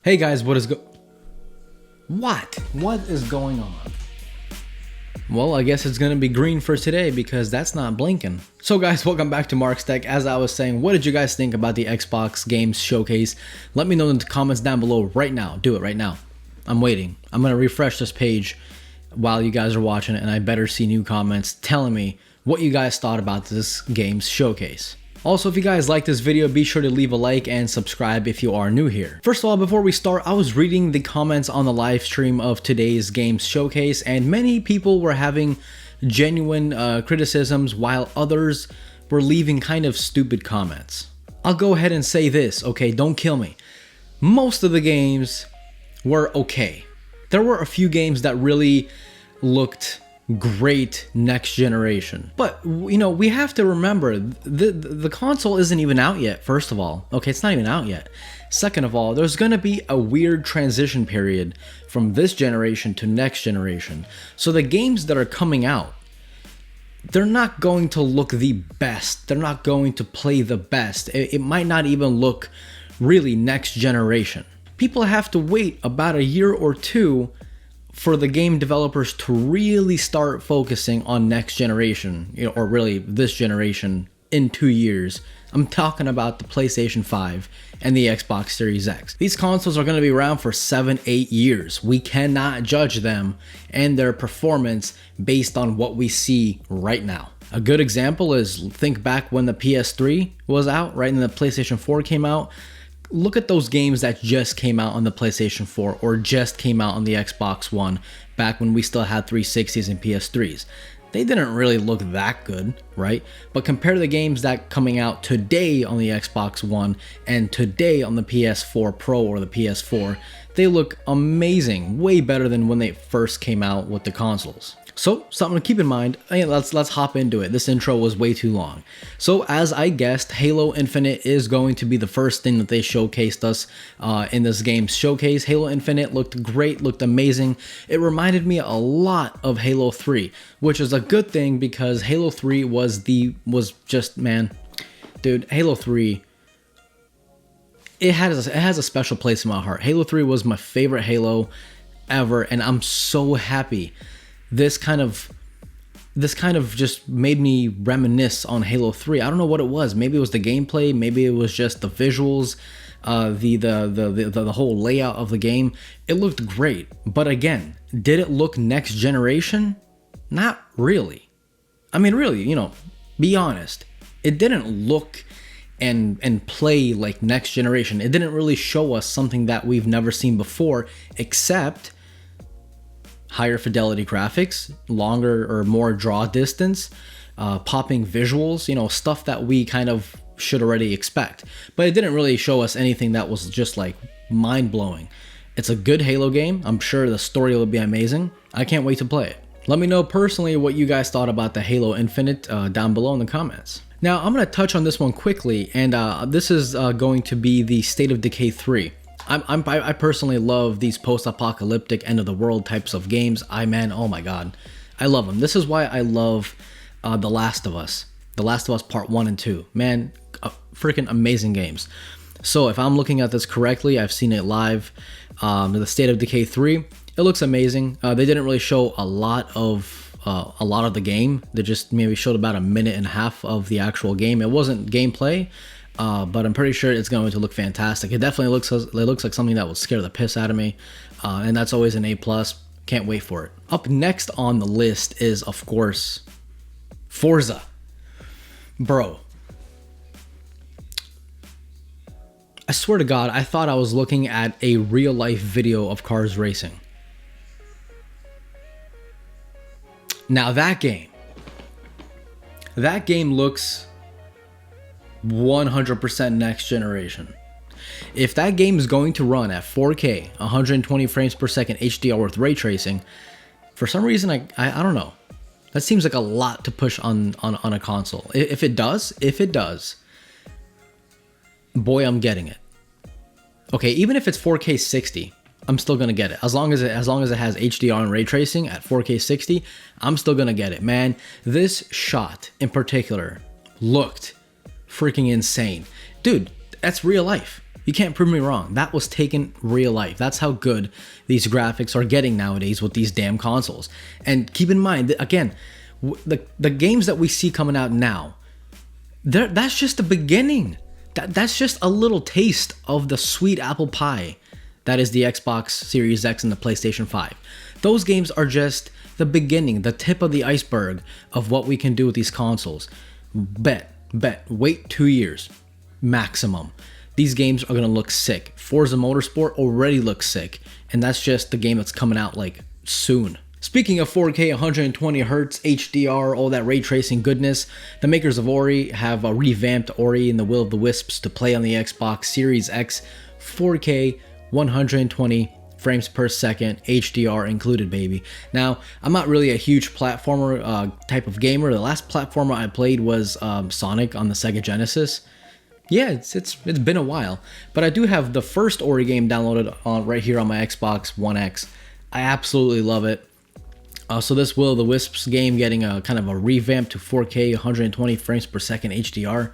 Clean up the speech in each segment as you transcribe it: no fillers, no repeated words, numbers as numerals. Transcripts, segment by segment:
Hey guys, what is going on? Well, I guess it's gonna be green for today because that's not blinking. So guys, welcome back to Mark's Tech. As I was saying, what did you guys think about the Xbox Games Showcase? Let me know in the comments down below right now. Do it right now. I'm waiting. I'm gonna refresh this page while you guys are watching it, and I better see new comments telling me what you guys thought about this Games Showcase. Also, if you guys like this video, be sure to leave a like and subscribe if you are new here. First of all, before we start, I was reading the comments on the live stream of today's Games Showcase, and many people were having genuine criticisms while others were leaving kind of stupid comments. I'll go ahead and say this, okay? Don't kill me. Most of the games were okay. There were a few games that really looked great next generation, but you know, we have to remember the console isn't even out yet. First of all, okay, it's not even out yet. Second of all, there's gonna be a weird transition period from this generation to next generation, so the games that are coming out, they're not going to look the best, they're not going to play the best. It might not even look really next generation. People have to wait about a year or two for the game developers to really start focusing on next generation, you know, or really this generation in 2 years. I'm talking about the PlayStation 5 and the Xbox Series X. These consoles are going to be around for 7-8 years. We cannot judge them and their performance based on what we see right now. A good example is think back when the PS3 was out, right? And the PlayStation 4 came out. Look at those games that just came out on the PlayStation 4 or just came out on the Xbox One back when we still had 360s and PS3s. They didn't really look that good, right? But compare the games that coming out today on the Xbox One and today on the PS4 Pro or the PS4, they look amazing, way better than when they first came out with the consoles. So, something to keep in mind. Let's hop into it. This intro was way too long. So, as I guessed, Halo Infinite is going to be the first thing that they showcased us in this game's showcase. Halo Infinite looked great, looked amazing. It reminded me a lot of Halo 3, which is a good thing because Halo 3 was just, man, dude, Halo 3, it has a special place in my heart. Halo 3 was my favorite Halo ever, and I'm so happy. This kind of just made me reminisce on Halo 3. I don't know what it was. Maybe it was the gameplay. Maybe it was just the visuals, the whole layout of the game. It looked great. But again, did it look next generation? Not really. I mean, really, you know, be honest. It didn't look and play like next generation. It didn't really show us something that we've never seen before, except higher fidelity graphics, longer or more draw distance, popping visuals, you know, stuff that we kind of should already expect. But it didn't really show us anything that was just like mind-blowing. It's a good Halo game. I'm sure the story will be amazing. I can't wait to play it. Let me know personally what you guys thought about the Halo Infinite down below in the comments. Now, I'm going to touch on this one quickly, and this is going to be the State of Decay 3. I personally love these post-apocalyptic end-of-the-world types of games. Oh my god, I love them. This is why I love The Last of Us. The Last of Us Part 1 and 2. Man, freaking amazing games. So if I'm looking at this correctly, I've seen it live. The State of Decay 3, it looks amazing. They didn't really show a lot of the game. They just maybe showed about a minute and a half of the actual game. It wasn't gameplay. But I'm pretty sure it's going to look fantastic. It definitely looks like something that will scare the piss out of me, and that's always an A+. Can't wait for it. Up next on the list is, of course, Forza. Bro, I swear to God, I thought I was looking at a real-life video of cars racing. Now that game looks 100% next generation. If that game is going to run at 4K, 120 frames per second HDR with ray tracing, for some reason I don't know. That seems like a lot to push on a console. If it does, boy, I'm getting it. Okay, even if it's 4K 60, I'm still gonna get it. As long as it has HDR and ray tracing at 4K 60, I'm still gonna get it. Man, this shot in particular looked freaking insane. Dude, that's real life. You can't prove me wrong. That was taken real life. That's how good these graphics are getting nowadays with these damn consoles. And keep in mind, that, again, the games that we see coming out now, that's just the beginning. That's just a little taste of the sweet apple pie that is the Xbox Series X and the PlayStation 5. Those games are just the beginning, the tip of the iceberg of what we can do with these consoles. Wait 2 years maximum. These games are gonna look sick. Forza Motorsport already looks sick, and that's just the game that's coming out like soon. Speaking of 4K 120 Hz HDR, all that ray tracing goodness, the makers of Ori have revamped Ori and the Will of the Wisps to play on the Xbox Series X 4K 120 frames per second, HDR included, baby. Now, I'm not really a huge platformer type of gamer. The last platformer I played was Sonic on the Sega Genesis. Yeah, it's been a while, but I do have the first Ori game downloaded right here on my Xbox One X. I absolutely love it. So this Will of the Wisps game getting a kind of a revamp to 4K 120 frames per second HDR,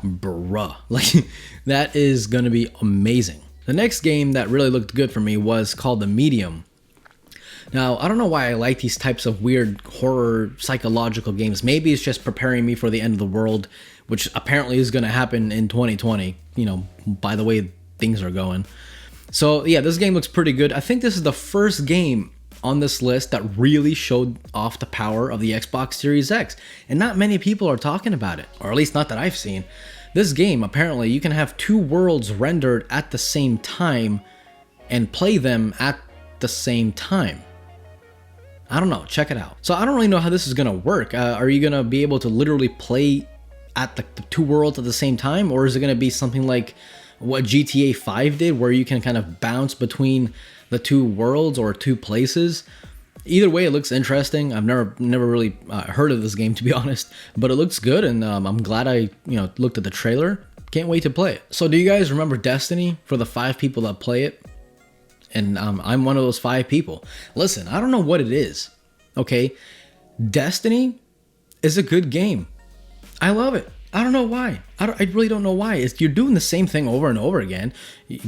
bruh, like that is gonna be amazing. The next game that really looked good for me was called The Medium. Now, I don't know why I like these types of weird horror psychological games. Maybe it's just preparing me for the end of the world, which apparently is going to happen in 2020, you know, by the way things are going. So yeah, this game looks pretty good. I think this is the first game on this list that really showed off the power of the Xbox Series X. And not many people are talking about it, or at least not that I've seen. This game, apparently, you can have two worlds rendered at the same time and play them at the same time. I don't know, check it out. So I don't really know how this is gonna work. Are you gonna be able to literally play at the two worlds at the same time? Or is it gonna be something like what GTA 5 did, where you can kind of bounce between the two worlds or two places? Either way, it looks interesting. I've never really heard of this game, to be honest, but it looks good, and I'm glad I looked at the trailer. Can't wait to play it. So do you guys remember Destiny? For the 5 people that play it, and I'm one of those 5 people. Listen, I don't know what it is, okay? Destiny is a good game. I love it. I don't know why. I really don't know why. You're doing the same thing over and over again.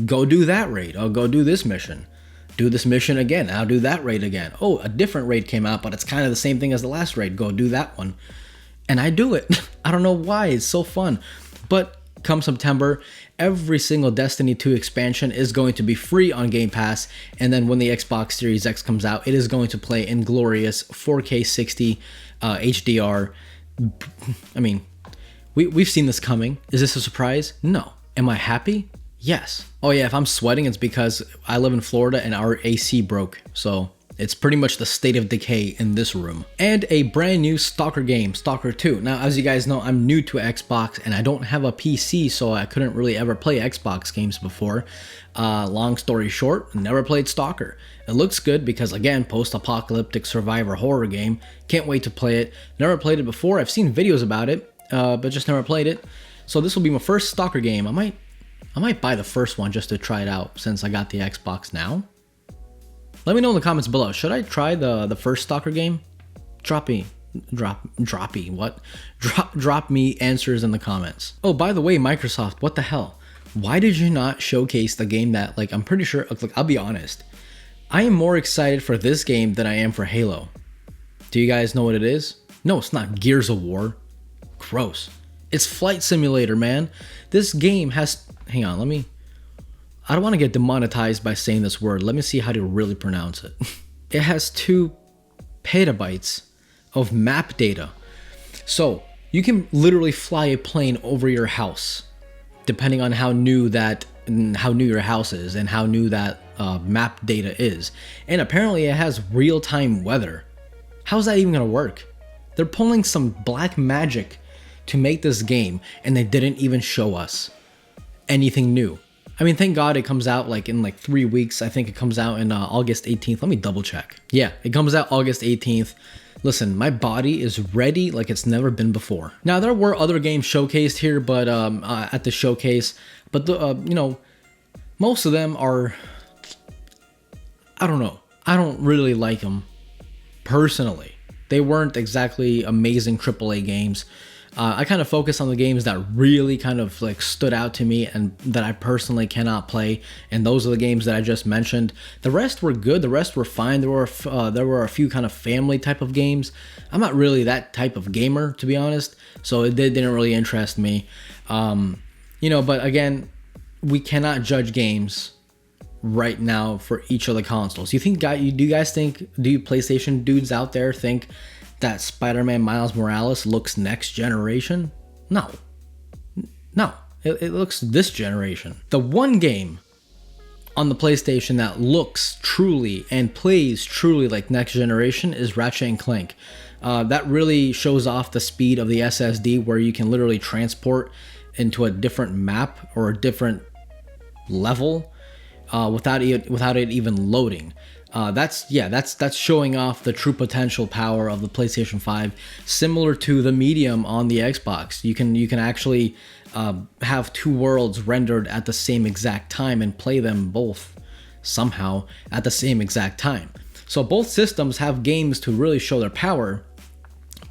Go do that raid. I'll go do this mission. Do this mission again. I'll do that raid again. Oh, a different raid came out, but it's kind of the same thing as the last raid. Go do that one. And I do it. I don't know why. It's so fun. But come September, every single Destiny 2 expansion is going to be free on Game Pass. And then when the Xbox Series X comes out, it is going to play in glorious 4K 60 HDR. I mean, we've seen this coming. Is this a surprise? No. Am I happy? Yes. Oh yeah, if I'm sweating, it's because I live in Florida and our AC broke. So it's pretty much the state of decay in this room. And a brand new Stalker game, Stalker 2. Now, as you guys know, I'm new to Xbox and I don't have a PC, so I couldn't really ever play Xbox games before. Long story short, never played Stalker. It looks good because, again, post-apocalyptic survivor horror game. Can't wait to play it. Never played it before. I've seen videos about it, but just never played it. So this will be my first Stalker game. I might buy the first one just to try it out since I got the Xbox now. Let me know in the comments below. Should I try the first Stalker game? Drop me answers in the comments. Oh, by the way, Microsoft, what the hell? Why did you not showcase the game that, like, I'm pretty sure, look, I'll be honest. I am more excited for this game than I am for Halo. Do you guys know what it is? No, it's not Gears of War. Gross. It's Flight Simulator, man. This game has, hang on, I don't want to get demonetized by saying this word. Let me see how to really pronounce it. It has 2 petabytes of map data. So you can literally fly a plane over your house, depending on how new your house is and how new that map data is. And apparently it has real-time weather. How's that even gonna work? They're pulling some black magic to make this game, and they didn't even show us anything new. I mean, thank God it comes out in 3 weeks. I think it comes out in August 18th. Let me double check. Yeah, it comes out August 18th. Listen, my body is ready like it's never been before. Now, there were other games showcased here, but at the showcase, but most of them are, I don't know. I don't really like them personally. They weren't exactly amazing AAA games. I kind of focus on the games that really kind of like stood out to me and that I personally cannot play, and those are the games that I just mentioned. The rest were good, the rest were fine. There were a few kind of family type of games. I'm not really that type of gamer, to be honest, so it didn't really interest me. You know, but again, we cannot judge games right now for each of the consoles. Do you PlayStation dudes out there think that Spider-Man Miles Morales looks next generation? No. It looks this generation. The one game on the PlayStation that looks truly and plays truly like next generation is Ratchet and Clank. That really shows off the speed of the SSD, where you can literally transport into a different map or a different level without it even loading. That's showing off the true potential power of the PlayStation 5, similar to the Medium on the Xbox. You can actually have two worlds rendered at the same exact time and play them both somehow at the same exact time. So both systems have games to really show their power,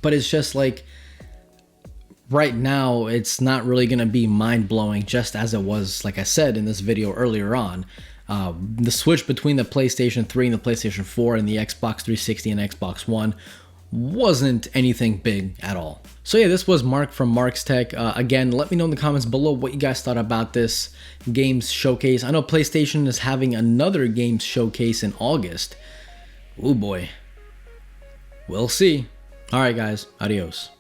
but it's just like right now it's not really going to be mind-blowing, just as it was, like I said in this video earlier on. The switch between the PlayStation 3 and the PlayStation 4 and the Xbox 360 and Xbox One wasn't anything big at all. So yeah, this was Mark from Mark's Tech. Again, let me know in the comments below what you guys thought about this games showcase. I know PlayStation is having another games showcase in August. Oh boy. We'll see. Alright guys, adios.